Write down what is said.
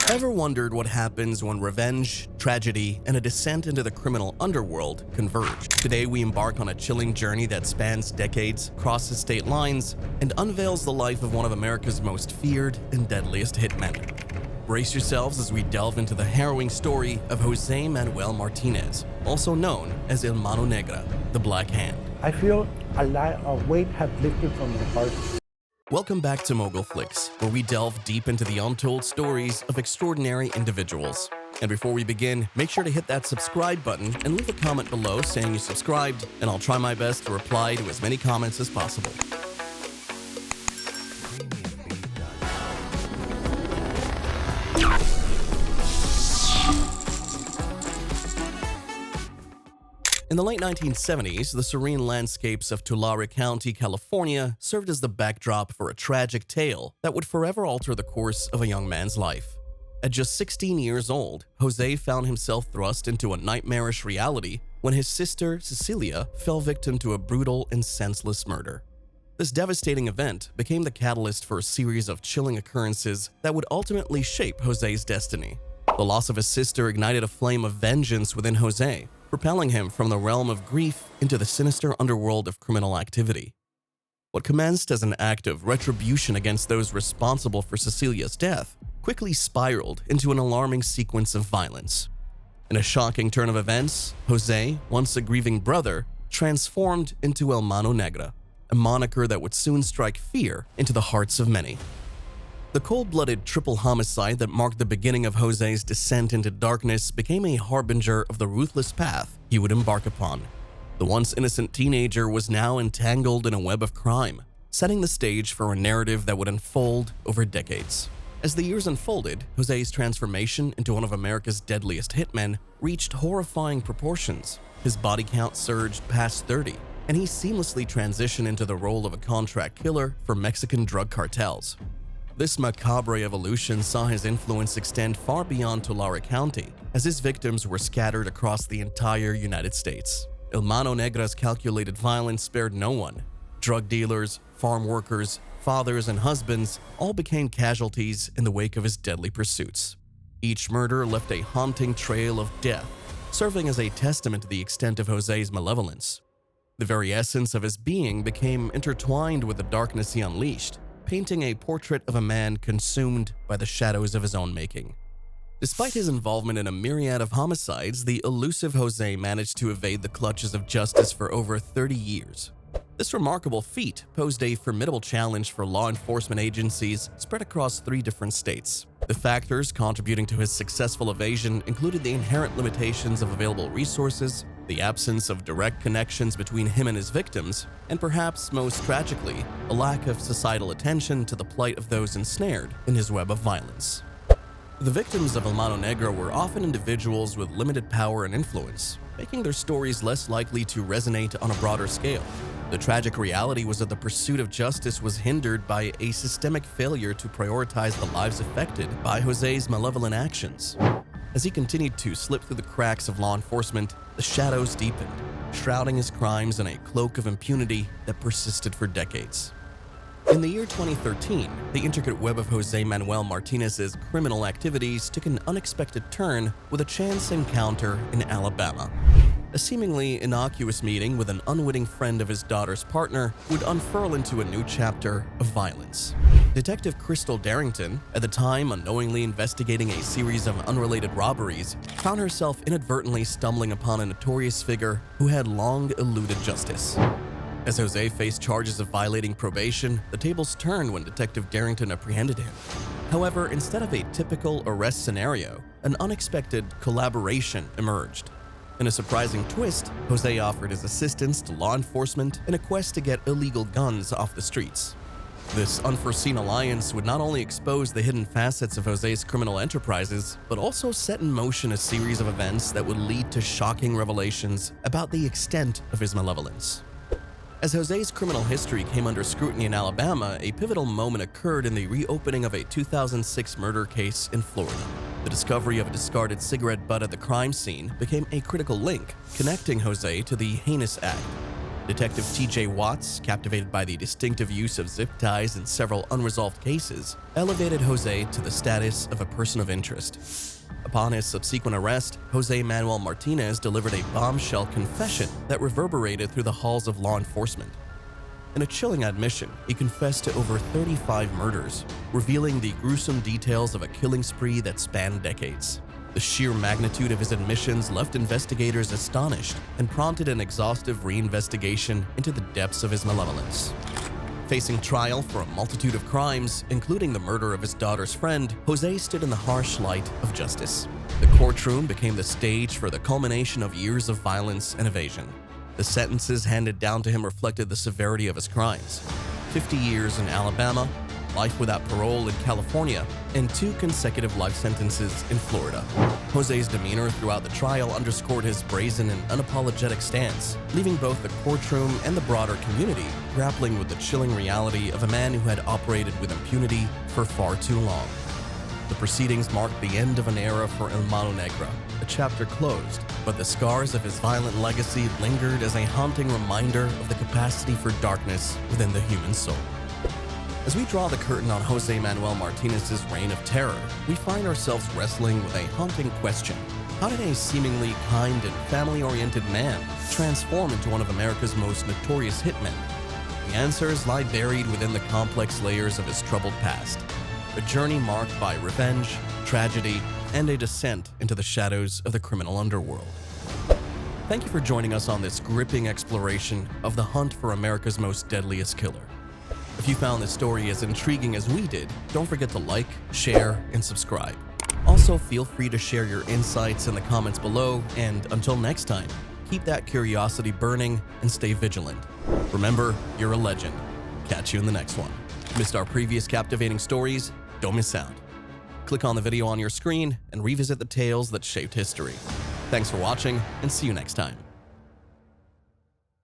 Ever wondered what happens when revenge, tragedy, and a descent into the criminal underworld converge? Today we embark on a chilling journey that spans decades, crosses state lines, and unveils the life of one of America's most feared and deadliest hitmen. Brace yourselves as we delve into the harrowing story of Jose Manuel Martinez, also known as El Mano Negra, the Black Hand. I feel a lot of weight have lifted from my heart. Welcome back to Mogulflix, where we delve deep into the untold stories of extraordinary individuals. And before we begin, make sure to hit that subscribe button and leave a comment below saying you subscribed, and I'll try my best to reply to as many comments as possible. In the late 1970s, the serene landscapes of Tulare County, California, served as the backdrop for a tragic tale that would forever alter the course of a young man's life. At just 16 years old, Jose found himself thrust into a nightmarish reality when his sister, Cecilia, fell victim to a brutal and senseless murder. This devastating event became the catalyst for a series of chilling occurrences that would ultimately shape Jose's destiny. The loss of his sister ignited a flame of vengeance within Jose, propelling him from the realm of grief into the sinister underworld of criminal activity. What commenced as an act of retribution against those responsible for Cecilia's death quickly spiraled into an alarming sequence of violence. In a shocking turn of events, Jose, once a grieving brother, transformed into El Mano Negra, a moniker that would soon strike fear into the hearts of many. The cold-blooded triple homicide that marked the beginning of Jose's descent into darkness became a harbinger of the ruthless path he would embark upon. The once innocent teenager was now entangled in a web of crime, setting the stage for a narrative that would unfold over decades. As the years unfolded, Jose's transformation into one of America's deadliest hitmen reached horrifying proportions. His body count surged past 30, and he seamlessly transitioned into the role of a contract killer for Mexican drug cartels. This macabre evolution saw his influence extend far beyond Tulare County, as his victims were scattered across the entire United States. El Mano Negra's calculated violence spared no one. Drug dealers, farm workers, fathers, and husbands all became casualties in the wake of his deadly pursuits. Each murder left a haunting trail of death, serving as a testament to the extent of Jose's malevolence. The very essence of his being became intertwined with the darkness he unleashed, painting a portrait of a man consumed by the shadows of his own making. Despite his involvement in a myriad of homicides, the elusive Jose managed to evade the clutches of justice for over 30 years. This remarkable feat posed a formidable challenge for law enforcement agencies spread across 3 different states. The factors contributing to his successful evasion included the inherent limitations of available resources, the absence of direct connections between him and his victims, and perhaps most tragically, a lack of societal attention to the plight of those ensnared in his web of violence. The victims of El Mano Negra were often individuals with limited power and influence, making their stories less likely to resonate on a broader scale. The tragic reality was that the pursuit of justice was hindered by a systemic failure to prioritize the lives affected by Jose's malevolent actions. As he continued to slip through the cracks of law enforcement, the shadows deepened, shrouding his crimes in a cloak of impunity that persisted for decades. In the year 2013, the intricate web of Jose Manuel Martinez's criminal activities took an unexpected turn with a chance encounter in Alabama. A seemingly innocuous meeting with an unwitting friend of his daughter's partner would unfurl into a new chapter of violence. Detective Crystal Darrington, at the time unknowingly investigating a series of unrelated robberies, found herself inadvertently stumbling upon a notorious figure who had long eluded justice. As Jose faced charges of violating probation, the tables turned when Detective Darrington apprehended him. However, instead of a typical arrest scenario, an unexpected collaboration emerged. In a surprising twist, Jose offered his assistance to law enforcement in a quest to get illegal guns off the streets. This unforeseen alliance would not only expose the hidden facets of Jose's criminal enterprises, but also set in motion a series of events that would lead to shocking revelations about the extent of his malevolence. As Jose's criminal history came under scrutiny in Alabama, a pivotal moment occurred in the reopening of a 2006 murder case in Florida. The discovery of a discarded cigarette butt at the crime scene became a critical link, connecting Jose to the heinous act. Detective T.J. Watts, captivated by the distinctive use of zip ties in several unresolved cases, elevated Jose to the status of a person of interest. Upon his subsequent arrest, Jose Manuel Martinez delivered a bombshell confession that reverberated through the halls of law enforcement. In a chilling admission, he confessed to over 35 murders, revealing the gruesome details of a killing spree that spanned decades. The sheer magnitude of his admissions left investigators astonished and prompted an exhaustive reinvestigation into the depths of his malevolence. Facing trial for a multitude of crimes, including the murder of his daughter's friend, Jose stood in the harsh light of justice. The courtroom became the stage for the culmination of years of violence and evasion. The sentences handed down to him reflected the severity of his crimes: 50 years in Alabama, life without parole in California, and 2 consecutive life sentences in Florida. Jose's demeanor throughout the trial underscored his brazen and unapologetic stance, leaving both the courtroom and the broader community grappling with the chilling reality of a man who had operated with impunity for far too long. The proceedings marked the end of an era for El Mano Negra, a chapter closed, but the scars of his violent legacy lingered as a haunting reminder of the capacity for darkness within the human soul. As we draw the curtain on Jose Manuel Martinez's reign of terror, we find ourselves wrestling with a haunting question. How did a seemingly kind and family-oriented man transform into one of America's most notorious hitmen? The answers lie buried within the complex layers of his troubled past. A journey marked by revenge, tragedy, and a descent into the shadows of the criminal underworld. Thank you for joining us on this gripping exploration of the hunt for America's most deadliest killer. If you found this story as intriguing as we did, don't forget to like, share, and subscribe. Also, feel free to share your insights in the comments below, and until next time, keep that curiosity burning and stay vigilant. Remember, you're a legend. Catch you in the next one. Missed our previous captivating stories? Don't miss out. Click on the video on your screen and revisit the tales that shaped history. Thanks for watching, and see you next time.